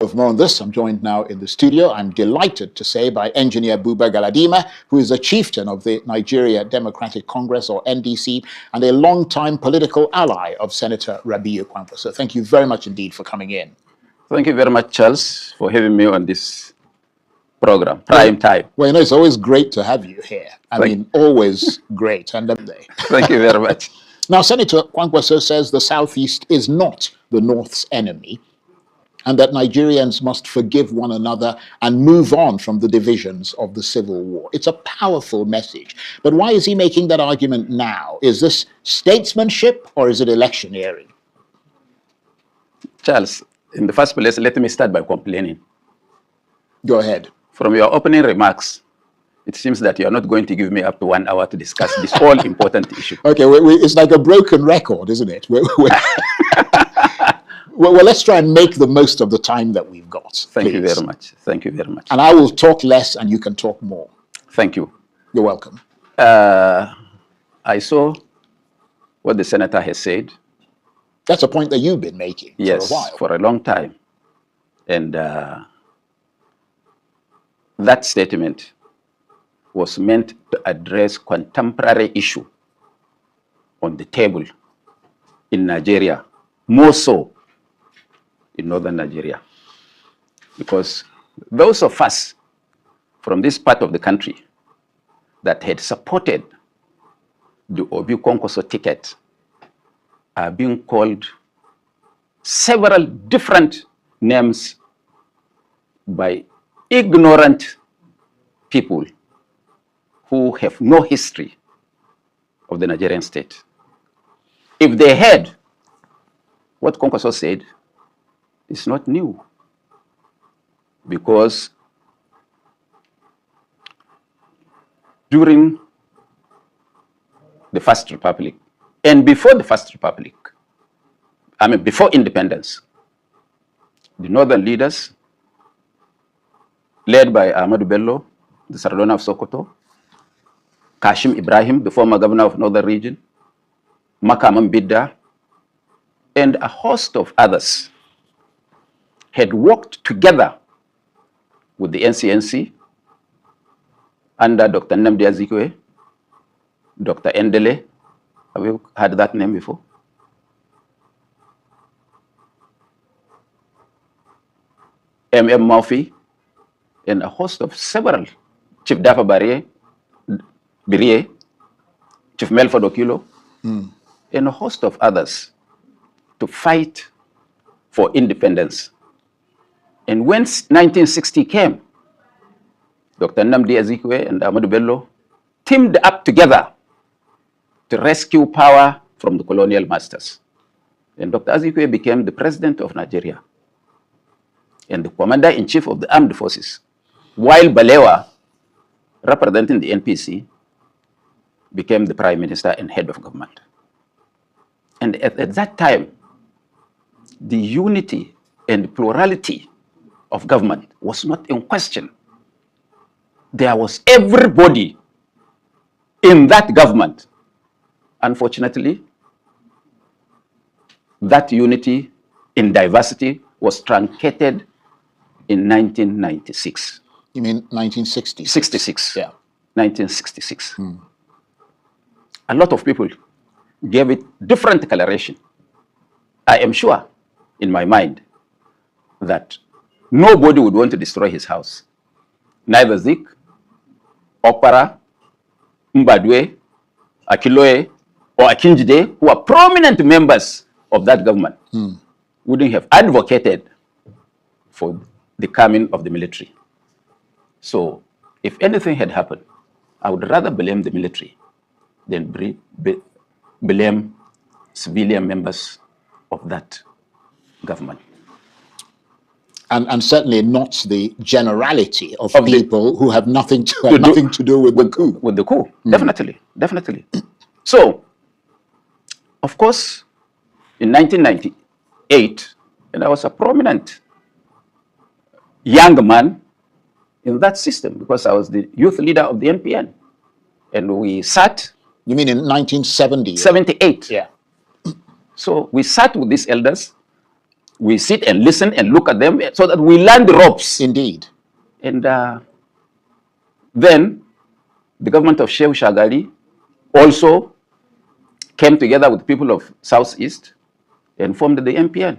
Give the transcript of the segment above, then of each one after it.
Of more on this, I'm joined now in the studio, I'm delighted to say, by engineer Buba Galadima, who is a chieftain of the Nigeria Democratic Congress, or NDC, and a long-time political ally of Senator Obi Kwankwaso. So thank you very much indeed for coming in. Thank you very much, Charles, for having me on this program, Prime Time. Well, you know, it's always great to have you here. I mean, always great. And Thank you very much. Now, Senator Kwankwaso says the Southeast is not the North's enemy, and that Nigerians must forgive one another and move on from the divisions of the Civil War. It's a powerful message. But why is he making that argument now? Is this statesmanship or is it electioneering? Charles, in the first place, let me start by complaining. Go ahead. From your opening remarks, it seems that you are not going to give me up to 1 hour to discuss this all important issue. Okay, it's like a broken record, isn't it? Well, let's try and make the most of the time that we've got. Thank you very much. Thank you very much. And I will talk less and you can talk more. Thank you. You're welcome. I saw what the senator has said. That's a point that you've been making for a while. For a long time. And that statement was meant to address contemporary issue on the table in Nigeria, more so in northern Nigeria. Because those of us from this part of the country that had supported the Obi Kwankwaso ticket are being called several different names by ignorant people who have no history of the Nigerian state. If they had what Kwankwaso said, it's not new, because during the First Republic and before the First Republic, I mean before independence, the northern leaders led by Ahmadu Bello, the Sardauna of Sokoto, Kashim Ibrahim, the former governor of Northern Region, Makaman Bidda, and a host of others had worked together with the NCNC under Dr. Nnamdi Azikiwe, Dr. Endele. Have you heard that name before? M.M. Murphy, and a host of several, Chief Dafa Birie, Chief Melford Okilo, and a host of others to fight for independence. And when 1960 came, Dr. Nnamdi Azikiwe and Ahmadu Bello teamed up together to rescue power from the colonial masters. And Dr. Azikiwe became the president of Nigeria and the commander-in-chief of the armed forces, while Balewa, representing the NPC, became the prime minister and head of government. And at that time, the unity and plurality of government was not in question. There was everybody in that government. Unfortunately, that unity in diversity was truncated in 1996. You mean 1960? 66. Yeah. 1966. A lot of people gave it different coloration. I am sure in my mind that nobody would want to destroy his house. Neither Zik, Opara, Mbadwe, Akiloe, or Akinjide, who are prominent members of that government, wouldn't have advocated for the coming of the military. So, if anything had happened, I would rather blame the military than blame civilian members of that government. And certainly not the generality of people who have nothing to do with the coup. With the coup, definitely, definitely. So, of course, in 1998, and I was a prominent young man in that system because I was the youth leader of the NPN. And we sat. You mean in 1970? 78. Yeah. So we sat with these elders We sit and listen and look at them so that we learn the ropes. Indeed. And then the government of Shehu Shagari also came together with people of Southeast and formed the MPN.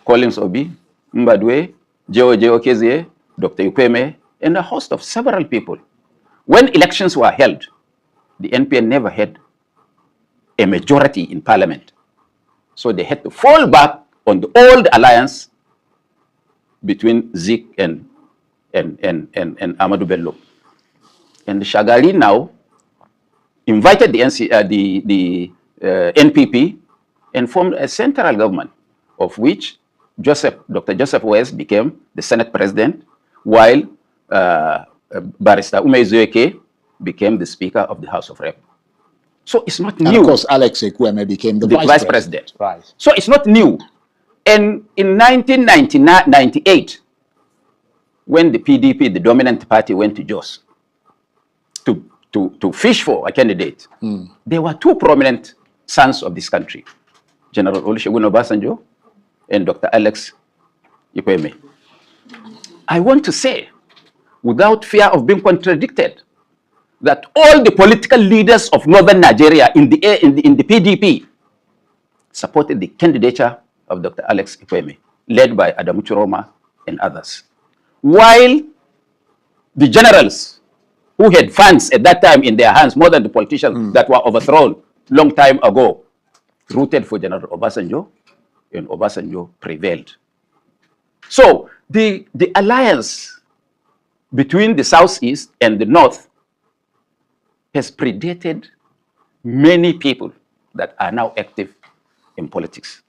Collins Obi, Mbadwe, Jeo Kezie, Dr. Ukweme, and a host of several people. When elections were held, the NPN never had a majority in parliament. So they had to fall back on the old alliance between Zik and Amadou Bello. And the Shagari now invited the NPP and formed a central government, of which Dr. Joseph West became the Senate president, while Barrister Ume Zoeke became the Speaker of the House of Rep. So it's not new. And of course, Alex Ekweme became the vice president. Right. So it's not new. And in 1998, when the PDP, the dominant party, went to Jos to fish for a candidate, there were two prominent sons of this country, General Olusegun Obasanjo and Dr. Alex Ekweme. I want to say, without fear of being contradicted, that all the political leaders of northern Nigeria in the PDP supported the candidature of Dr. Alex Ekweme, led by Adamu Chiroma and others. While the generals who had funds at that time in their hands, more than the politicians that were overthrown long time ago, rooted for General Obasanjo, and Obasanjo prevailed. So the alliance between the Southeast and the North has predated many people that are now active in politics.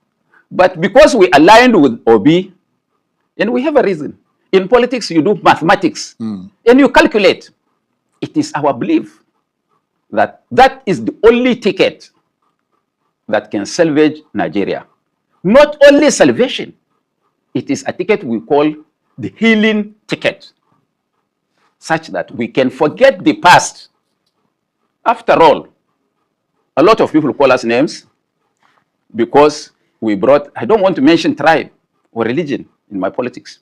But because we aligned with Obi, and we have a reason. In politics, you do mathematics, and you calculate. It is our belief that that is the only ticket that can salvage Nigeria. Not only salvation, it is a ticket we call the healing ticket, such that we can forget the past. After all, a lot of people call us names because we brought, I don't want to mention tribe or religion in my politics,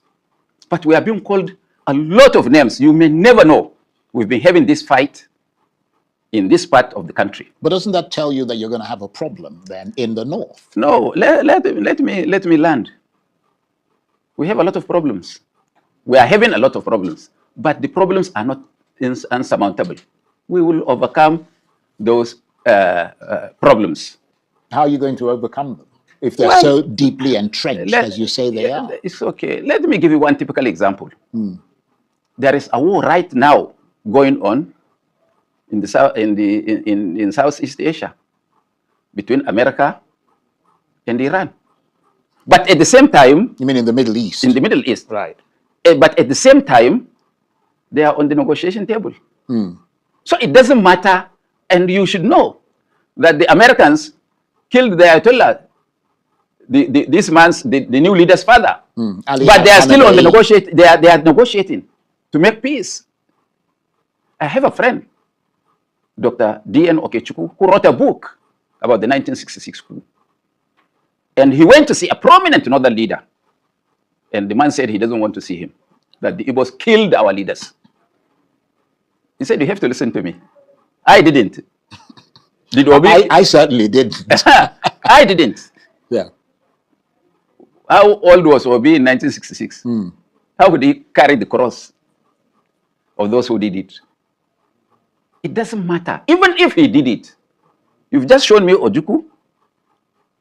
but we are being called a lot of names you may never know. We've been having this fight in this part of the country. But doesn't that tell you that you're going to have a problem then in the North? No, let me land. We have a lot of problems. We are having a lot of problems, but the problems are not insurmountable. We will overcome those problems. How are you going to overcome them if they're so deeply entrenched as you say they are? It's okay. Let me give you one typical example. There is a war right now going on in in Southeast Asia between America and Iran. But at the same time, you mean in the Middle East? In the Middle East, right? But at the same time, they are on the negotiation table. So it doesn't matter, and you should know that the Americans killed the Ayatollah, the new leader's father. But they are still on the negotiate. They are negotiating to make peace. I have a friend, Dr. D.N. Okechukwu, who wrote a book about the 1966 coup. And he went to see a prominent northern leader. And the man said he doesn't want to see him, that the Igbos killed our leaders. He said, you have to listen to me. I didn't. Did Obi? I certainly didn't. I didn't. Yeah. How old was Obi in 1966? How could he carry the cross of those who did it? It doesn't matter. Even if he did it, you've just shown me Ojukwu,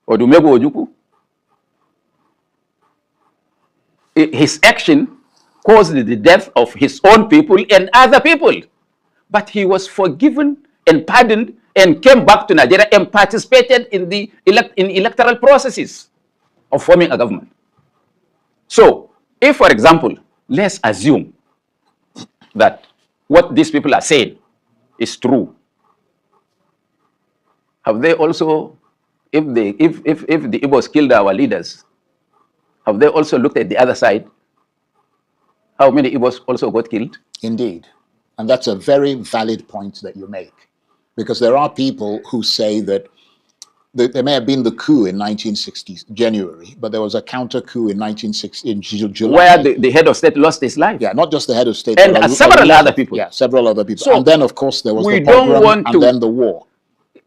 Odumegwu Ojukwu. His action caused the death of his own people and other people. But he was forgiven and pardoned and came back to Nigeria and participated in the electoral processes of forming a government. So, if, for example, let's assume that what these people are saying is true, have they also, if the Igbos killed our leaders, have they also looked at the other side? How many Igbos also got killed? Indeed. And that's a very valid point that you make. Because there are people who say that there may have been the coup in 1960 January, but there was a counter coup in 1960 in July, where the head of state lost his life. Yeah, not just the head of state, and but several other people. Yeah, several other people. So and then, of course, there was we the don't pogrom want and to, then the war.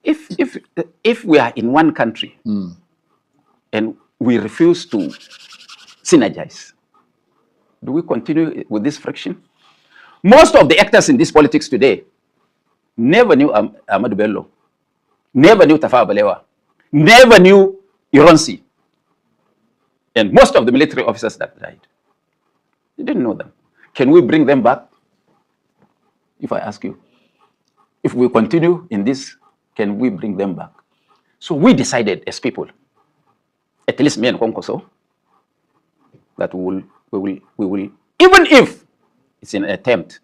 If we are in one country and we refuse to synergize, do we continue with this friction? Most of the actors in this politics today never knew Ahmadu Bello, never knew Tafawa Balewa, never knew Ironsi. And most of the military officers that died, they didn't know them. Can we bring them back? If I ask you, if we continue in this, can we bring them back? So we decided as people, at least me and Kwankwaso, that we will, even if it's an attempt,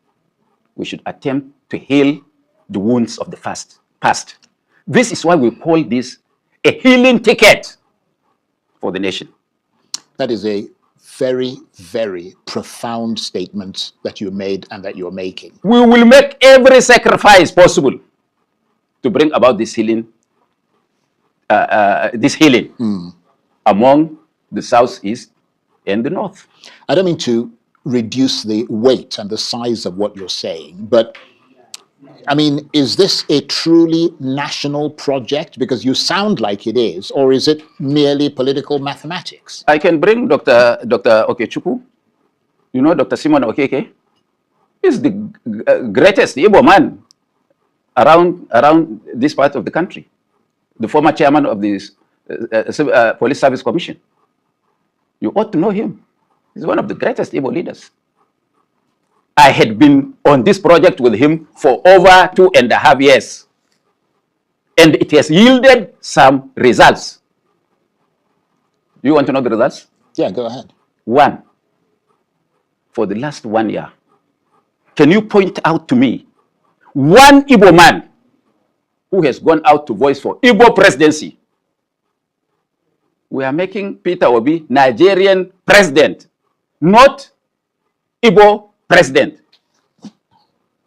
we should attempt to heal the wounds of the past. This is why we call this a healing ticket for the nation. That is a very, very profound statement that you made and that you're making. We will make every sacrifice possible to bring about this healing, among the Southeast and the North. I don't mean to reduce the weight and the size of what you're saying, but I mean, is this a truly national project? Because you sound like it is, or is it merely political mathematics? I can bring Dr. Okechukwu. You know Dr. Simon Okeke? He's the greatest Igbo man around this part of the country. The former chairman of the Police Service Commission. You ought to know him. He's one of the greatest Igbo leaders. I had been on this project with him for over 2.5 years. And it has yielded some results. Do you want to know the results? Yeah, go ahead. One, for the last 1 year, can you point out to me one Igbo man who has gone out to voice for Igbo presidency? We are making Peter Obi Nigerian president, not Igbo president.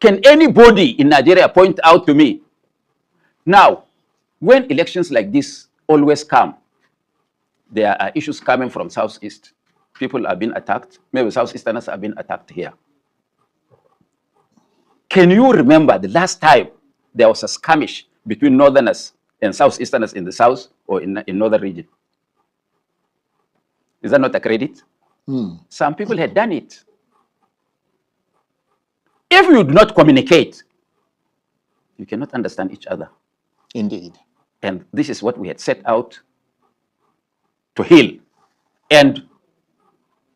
Can anybody in Nigeria point out to me? Now, when elections like this always come, there are issues coming from Southeast. People are being attacked. Maybe Southeasterners have been attacked here. Can you remember the last time there was a skirmish between Northerners and Southeasterners in the South or in Northern region? Is that not a credit? Some people had done it. If you do not communicate, you cannot understand each other. Indeed. And this is what we had set out to heal. And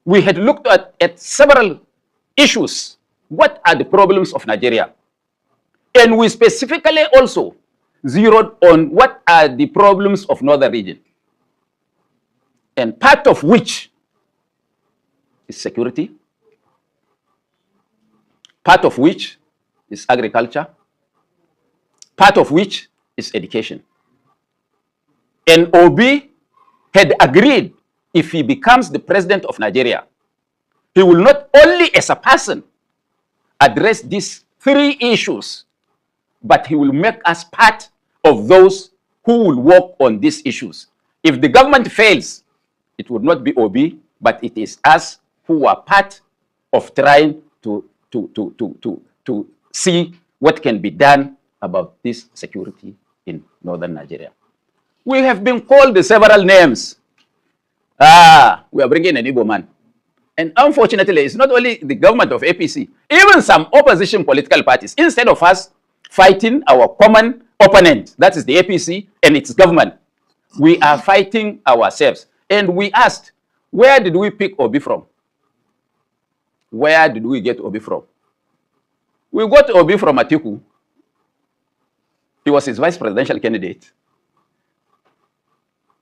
we had looked at several issues. What are the problems of Nigeria? And we specifically also zeroed on what are the problems of Northern region. And part of which is security, part of which is agriculture, part of which is education. And Obi had agreed if he becomes the president of Nigeria, he will not only as a person address these three issues, but he will make us part of those who will work on these issues. If the government fails, it would not be Obi, but it is us who are part of trying to see what can be done about this security in northern Nigeria. We have been called several names. We are bringing an Igbo man. And unfortunately, it's not only the government of APC, even some opposition political parties, instead of us fighting our common opponent, that is the APC and its government, we are fighting ourselves. And we asked, where did we pick Obi from? Where did we get Obi from? We got Obi from Atiku. He was his vice presidential candidate.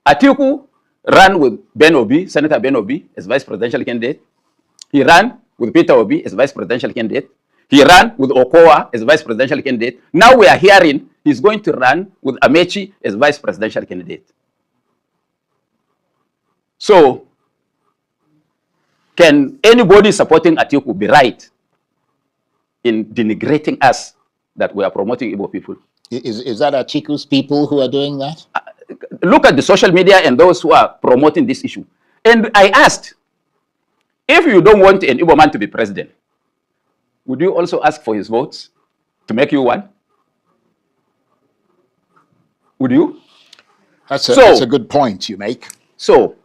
Atiku ran with Ben Obi, Senator Ben Obi, as vice presidential candidate. He ran with Peter Obi as vice presidential candidate. He ran with Okowa as vice presidential candidate. Now we are hearing he's going to run with Amechi as vice presidential candidate. So, can anybody supporting Atiku be right in denigrating us that we are promoting Igbo people? Is that Atiku's people who are doing that? look at the social media and those who are promoting this issue. And I asked, if you don't want an Igbo man to be president, would you also ask for his votes to make you one? Would you? That's a good point you make. So,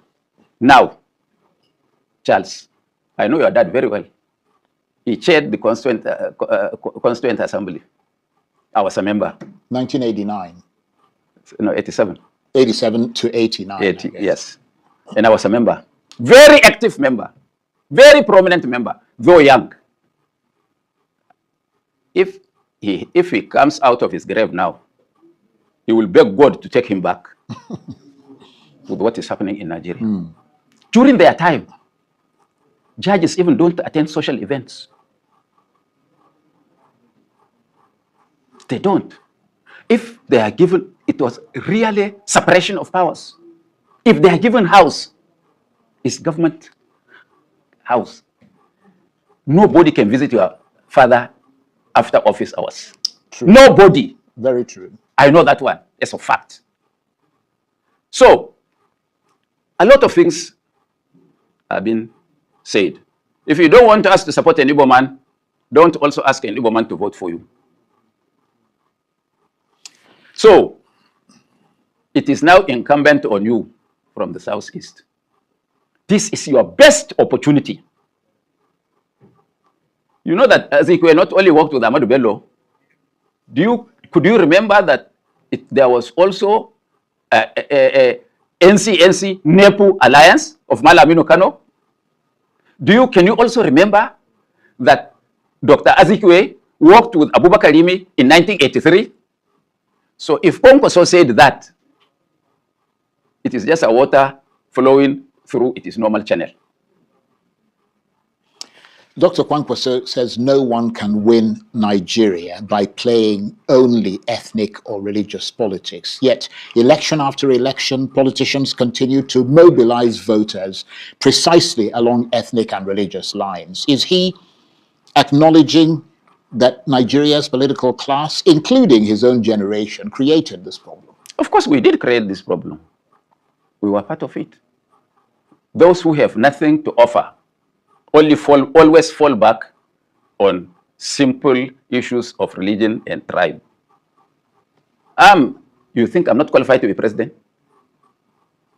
now, Charles, I know your dad very well. He chaired the Constituent Assembly. I was a member. 1989. No, 87. 87 to 89. 80, yes. And I was a member. Very active member. Very prominent member, though young. If he comes out of his grave now, he will beg God to take him back with what is happening in Nigeria. During their time, judges even don't attend social events. They don't. If they are given, it was really separation of powers. If they are given house, it's government house. Nobody can visit your father after office hours. True. Nobody. Very true. I know that one. It's a fact. So, a lot of things have been said. If you don't want us to support an Igbo man, don't also ask an Igbo man to vote for you. So, it is now incumbent on you from the Southeast. This is your best opportunity. You know that Ezekiel not only worked with Ahmadu Bello, could you remember that there was also a NCNC NEPU alliance of Malamino Kano? Can you also remember that Dr. Azikiwe worked with Buba Galadima in 1983? So if Kwankwaso said that, it is just a water flowing through its normal channel. Dr. Kwankwaso says no one can win Nigeria by playing only ethnic or religious politics. Yet, election after election, politicians continue to mobilize voters precisely along ethnic and religious lines. Is he acknowledging that Nigeria's political class, including his own generation, created this problem? Of course, we did create this problem. We were part of it. Those who have nothing to offer always fall back on simple issues of religion and tribe. You think I'm not qualified to be president?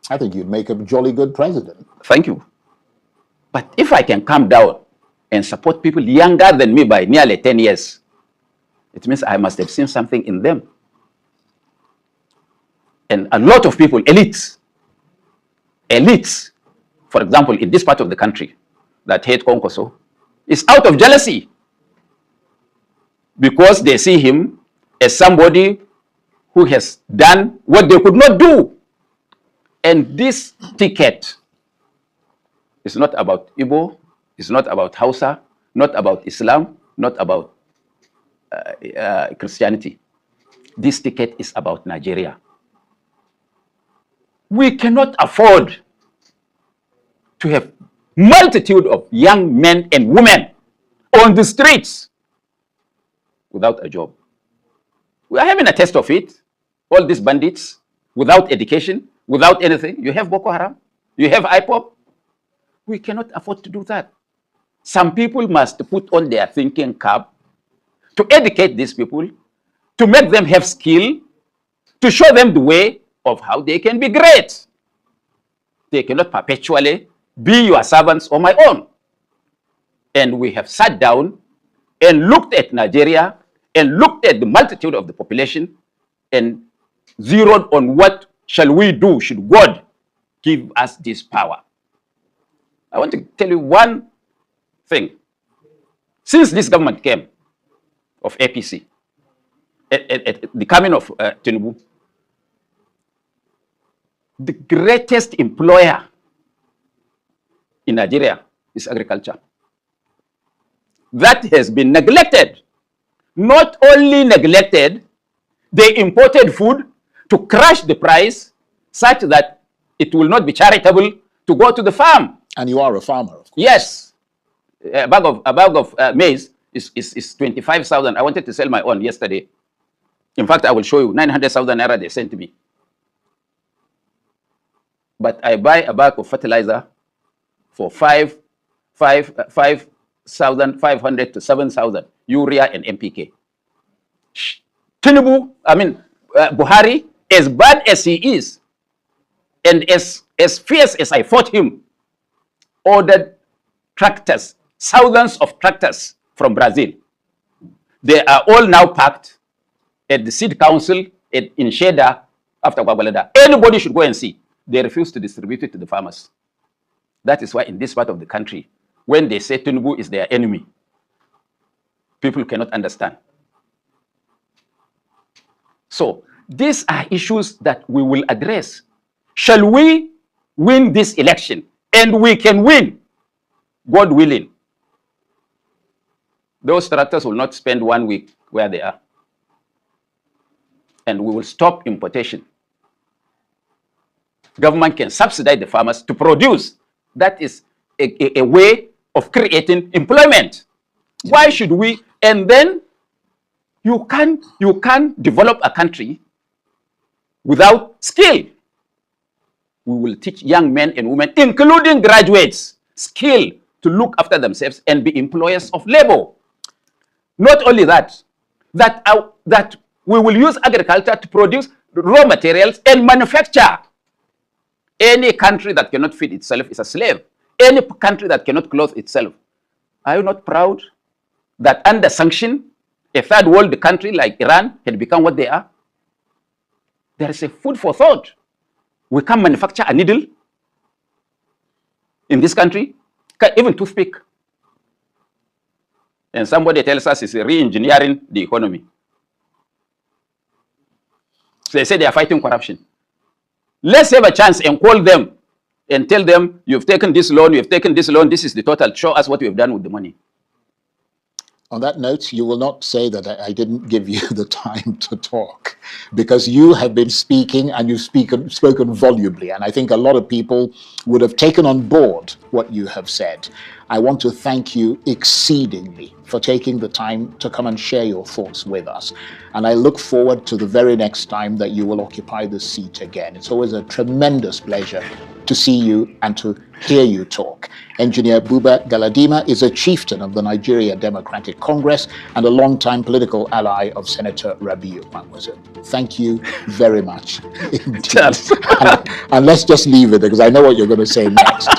I think you'd make a jolly good president. Thank you. But if I can come down and support people younger than me by nearly 10 years, it means I must have seen something in them. And a lot of people, elites, for example, in this part of the country that hate Kwankwaso, is out of jealousy because they see him as somebody who has done what they could not do. And this ticket is not about Igbo, it's not about Hausa, not about Islam, not about Christianity. This ticket is about Nigeria. We cannot afford to have multitude of young men and women on the streets without a job. We are having a test of it. All these bandits, without education, without anything. You have Boko Haram, you have IPOP. We cannot afford to do that. Some people must put on their thinking cap to educate these people, to make them have skill, to show them the way of how they can be great. They cannot perpetually be your servants or my own. And we have sat down and looked at Nigeria and looked at the multitude of the population and zeroed on what shall we do should God give us this power. I want to tell you one thing. Since this government came of APC, at the coming of Tinubu, the greatest employer in Nigeria is agriculture. That has been neglected. Not only neglected, they imported food to crush the price such that it will not be charitable to go to the farm. And you are a farmer, of course. Yes. A bag of maize is 25,000. I wanted to sell my own yesterday. In fact, I will show you 900,000 naira they sent me. but I buy a bag of fertilizer for 5,500 to 7,000 urea and NPK. Tinubu, Buhari, as bad as he is, and as fierce as I fought him, ordered tractors, thousands of tractors from Brazil. They are all now packed at the seed council in Sheda after Kwakwaleda. Anybody should go and see. They refuse to distribute it to the farmers. That is why in this part of the country, when they say Tinubu is their enemy, people cannot understand. So these are issues that we will address. Shall we win this election? And we can win, God willing. Those tractors will not spend 1 week where they are. And we will stop importation. Government can subsidize the farmers to produce. That is a way of creating employment. Why should we? And then you can't develop a country without skill. We will teach young men and women, including graduates, skill to look after themselves and be employers of labor. Not only that, that we will use agriculture to produce raw materials and manufacture. Any country that cannot feed itself is a slave. Any country that cannot clothe itself. Are you not proud that under sanction, a third world country like Iran had become what they are? There is a food for thought. We can manufacture a needle in this country, even toothpick. And somebody tells us it's re-engineering the economy. So they say they are fighting corruption. Let's have a chance and call them and tell them, you've taken this loan, this is the total. Show us what you have done with the money. On that note, you will not say that I didn't give you the time to talk, because you have been speaking and you've spoken volubly. And I think a lot of people would have taken on board what you have said. I want to thank you exceedingly for taking the time to come and share your thoughts with us. And I look forward to the very next time that you will occupy the seat again. It's always a tremendous pleasure to see you and to hear you talk. Engineer Buba Galadima is a chieftain of the Nigeria Democratic Congress and a longtime political ally of Senator Obi Kwankwaso. Thank you very much indeed. And let's just leave it, because I know what you're going to say next.